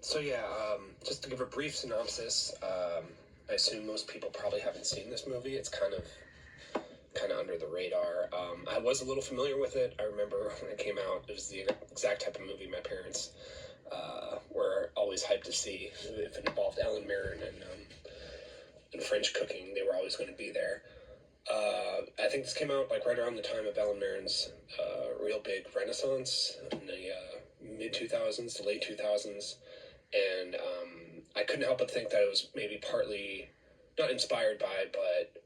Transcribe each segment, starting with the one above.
Just to give a brief synopsis, I assume most people probably haven't seen this movie. It's kind of under the radar. I was a little familiar with it. I remember when it came out, it was the exact type of movie my parents were always hyped to see. If it involved Alan Mirren and French cooking, they were always going to be there. I think this came out like right around the time of Alan Mirren's real big renaissance in the mid 2000s to late 2000s, and I couldn't help but think that it was maybe partly not inspired by, but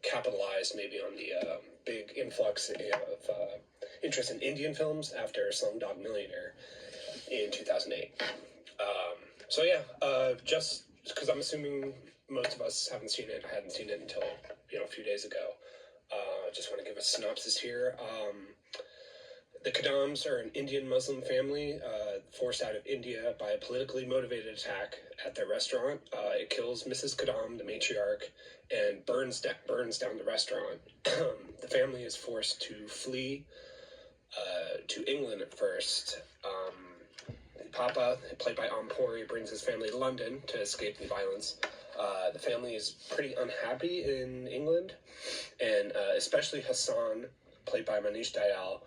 capitalized maybe on the big influx of interest in Indian films after Slumdog Millionaire in 2008. Just because I'm assuming most of us haven't seen it. I hadn't seen it until a few days ago. Just want to give a synopsis here. The Kadams are an Indian Muslim family forced out of India by a politically motivated attack at their restaurant. It kills Mrs. Kadam, the matriarch, and burns down the restaurant. The family is forced to flee to England at first. Papa, played by Ampuri, brings his family to London to escape the violence. The family is pretty unhappy in England, and especially Hassan, played by Manish Dayal.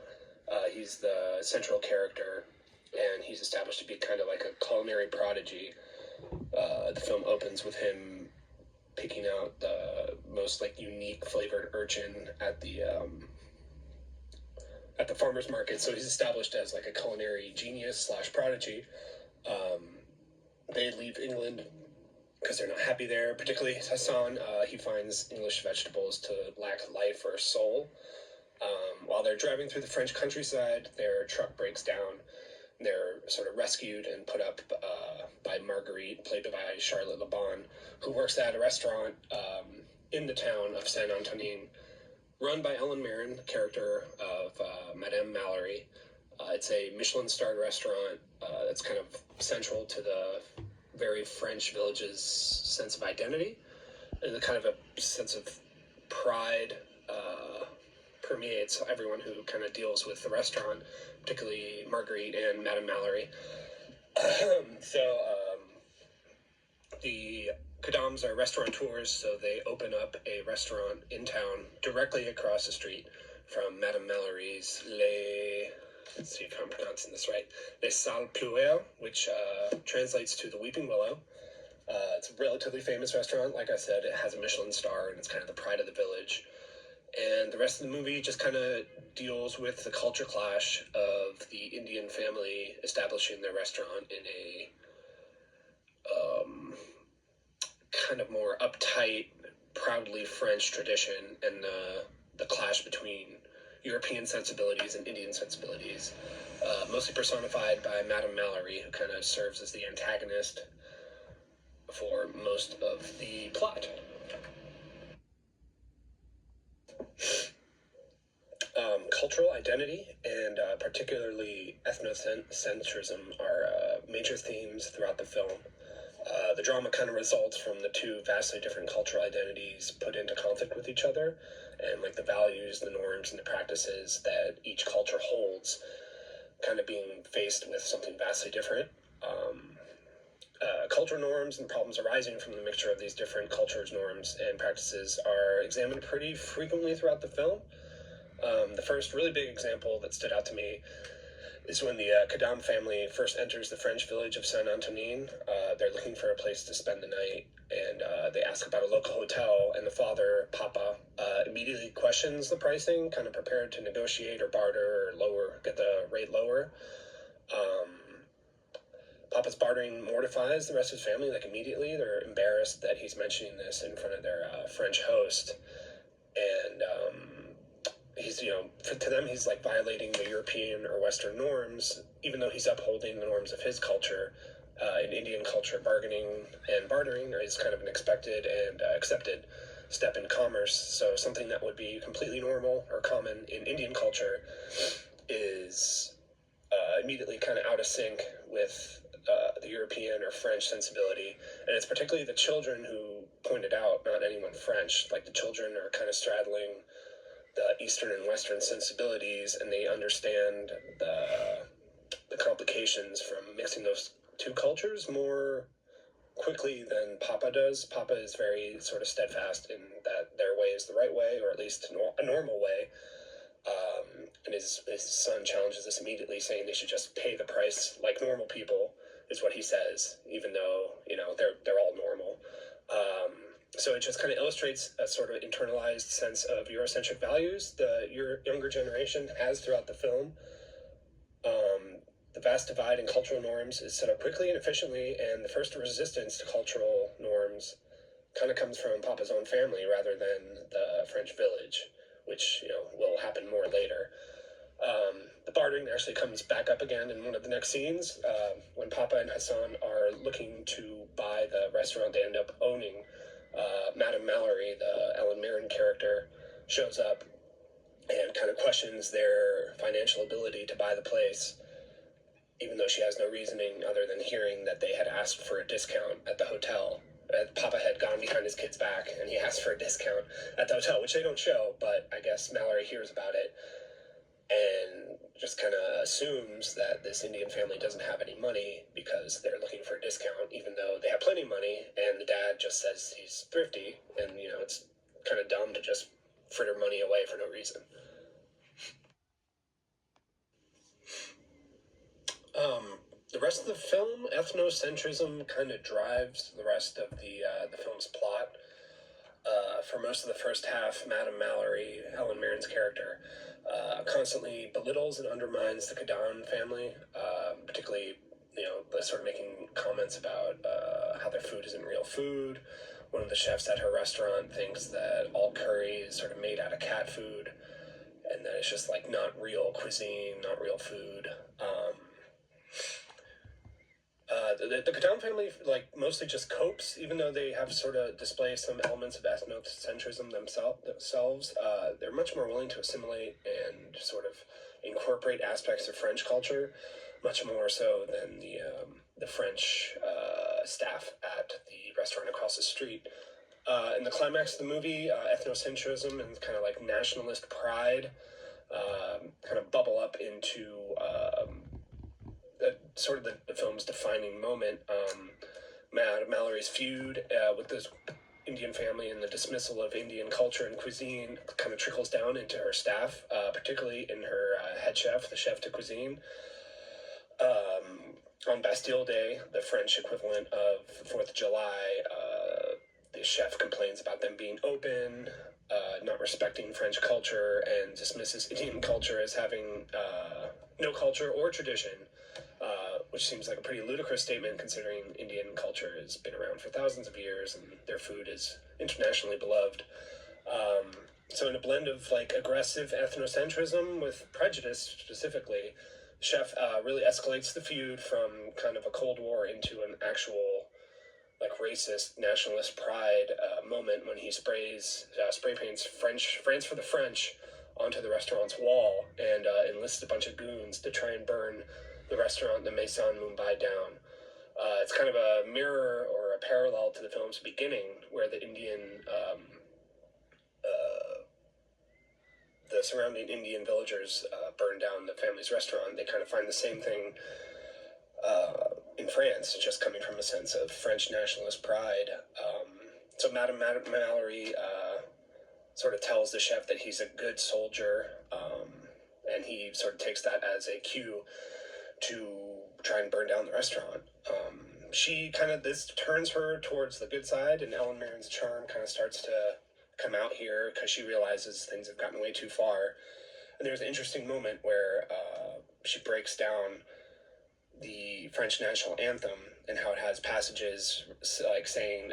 He's the central character, and he's established to be kind of like a culinary prodigy. The film opens with him picking out the most unique flavored urchin at the farmer's market. So he's established as like a culinary genius / prodigy. They leave England because they're not happy there, particularly Hassan. He finds English vegetables to lack life or soul. While they're driving through the French countryside, their truck breaks down. They're sort of rescued and put up by Marguerite, played by Charlotte Le Bon, who works at a restaurant in the town of Saint-Antonin, run by Ellen Mirren, the character of Madame Mallory. It's a Michelin-starred restaurant that's kind of central to the very French village's sense of identity, and the kind of a sense of pride permeates everyone who kind of deals with the restaurant, particularly Marguerite and Madame Mallory. The Kadams are restaurateurs, so they open up a restaurant in town directly across the street from Madame Mallory's let's see if I'm pronouncing this right, Les Salles Pluelles, which translates to the Weeping Willow. It's a relatively famous restaurant. Like I said, it has a Michelin star, and it's kind of the pride of the village. And the rest of the movie just kind of deals with the culture clash of the Indian family establishing their restaurant in a kind of more uptight, proudly French tradition, and the clash between European sensibilities and Indian sensibilities, mostly personified by Madame Mallory, who kind of serves as the antagonist for most of the plot. Cultural identity and particularly ethnocentrism are major themes throughout the film. The drama kind of results from the two vastly different cultural identities put into conflict with each other, and like the values, the norms, and the practices that each culture holds kind of being faced with something vastly different. Cultural norms and problems arising from the mixture of these different cultures, norms, and practices are examined pretty frequently throughout the film. The first really big example that stood out to me is when the Kadam family first enters the French village of Saint-Antonin. They're looking for a place to spend the night, and they ask about a local hotel, and the father, Papa, immediately questions the pricing, kind of prepared to negotiate or barter or get the rate lower. Papa's bartering mortifies the rest of his family, immediately. They're embarrassed that he's mentioning this in front of their French host, and he's, to them, he's violating the European or Western norms, even though he's upholding the norms of his culture. In Indian culture, bargaining and bartering is kind of an expected and accepted step in commerce. So something that would be completely normal or common in Indian culture is immediately kind of out of sync with the European or French sensibility. And it's particularly the children who pointed out, not anyone French. The children are kind of straddling the Eastern and Western sensibilities, and they understand the complications from mixing those two cultures more quickly than Papa does. Papa is very sort of steadfast in that their way is the right way, or at least a normal way. And his son challenges this immediately, saying they should just pay the price like normal people, is what he says, even though, they're all normal. So it just kind of illustrates a sort of internalized sense of Eurocentric values your younger generation has throughout the film. The vast divide in cultural norms is set up quickly and efficiently, and the first resistance to cultural norms kind of comes from Papa's own family rather than the French village, which will happen more later. The bartering actually comes back up again in one of the next scenes when Papa and Hassan are looking to buy the restaurant they end up owning. Madame Mallory, the Ellen Mirren character, shows up and kind of questions their financial ability to buy the place, even though she has no reasoning other than hearing that they had asked for a discount at the hotel. Papa had gone behind his kid's back and he asked for a discount at the hotel, which they don't show, but I guess Mallory hears about it and just kind of assumes that this Indian family doesn't have any money because they're looking for a discount, even though they have plenty of money, and the dad just says he's thrifty, and it's kind of dumb to just fritter money away for no reason. The rest of the film, ethnocentrism kind of drives the rest of the film's plot. For most of the first half, Madame Mallory, Helen Mirren's character, constantly belittles and undermines the Kadan family, particularly, sort of making comments about how their food isn't real food. One of the chefs at her restaurant thinks that all curry is sort of made out of cat food, and that it's just like not real cuisine, not real food. The Kadan family mostly just copes, even though they have sort of display some elements of ethnocentrism themselves. They're much more willing to assimilate and sort of incorporate aspects of French culture, much more so than the French staff at the restaurant across the street. In the climax of the movie, ethnocentrism and kind of like nationalist pride kind of bubble up into sort of the film's defining moment. Mallory's feud with this Indian family and the dismissal of Indian culture and cuisine kind of trickles down into her staff, particularly in her head chef, the chef de cuisine. On Bastille Day, the French equivalent of 4th of July, the chef complains about them being open, not respecting French culture, and dismisses Indian culture as having no culture or tradition, which seems like a pretty ludicrous statement considering Indian culture has been around for thousands of years and their food is internationally beloved. So in a blend of aggressive ethnocentrism with prejudice specifically, Chef really escalates the feud from kind of a Cold War into an actual racist nationalist pride moment when he spray paints France for the French onto the restaurant's wall and enlists a bunch of goons to try and burn the restaurant, the Maison Mumbai, down. It's kind of a mirror or a parallel to the film's beginning, where the surrounding Indian villagers burn down the family's restaurant. They kind of find the same thing in France, just coming from a sense of French nationalist pride. So Madame Mallory sort of tells the chef that he's a good soldier, and he sort of takes that as a cue to try and burn down the restaurant. This turns her towards the good side, and Ellen Mirren's charm kind of starts to come out here because she realizes things have gotten way too far. And there's an interesting moment where she breaks down the French national anthem and how it has passages saying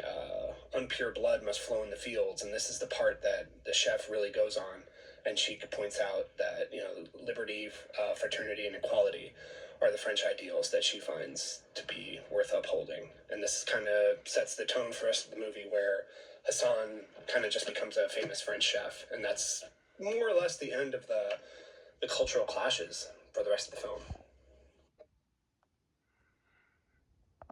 unpure blood must flow in the fields, and this is the part that the chef really goes on, and she points out that liberty, fraternity, and equality are the French ideals that she finds to be worth upholding. And this kind of sets the tone for us of the movie, where Hassan kind of just becomes a famous French chef, and that's more or less the end of the cultural clashes for the rest of the film.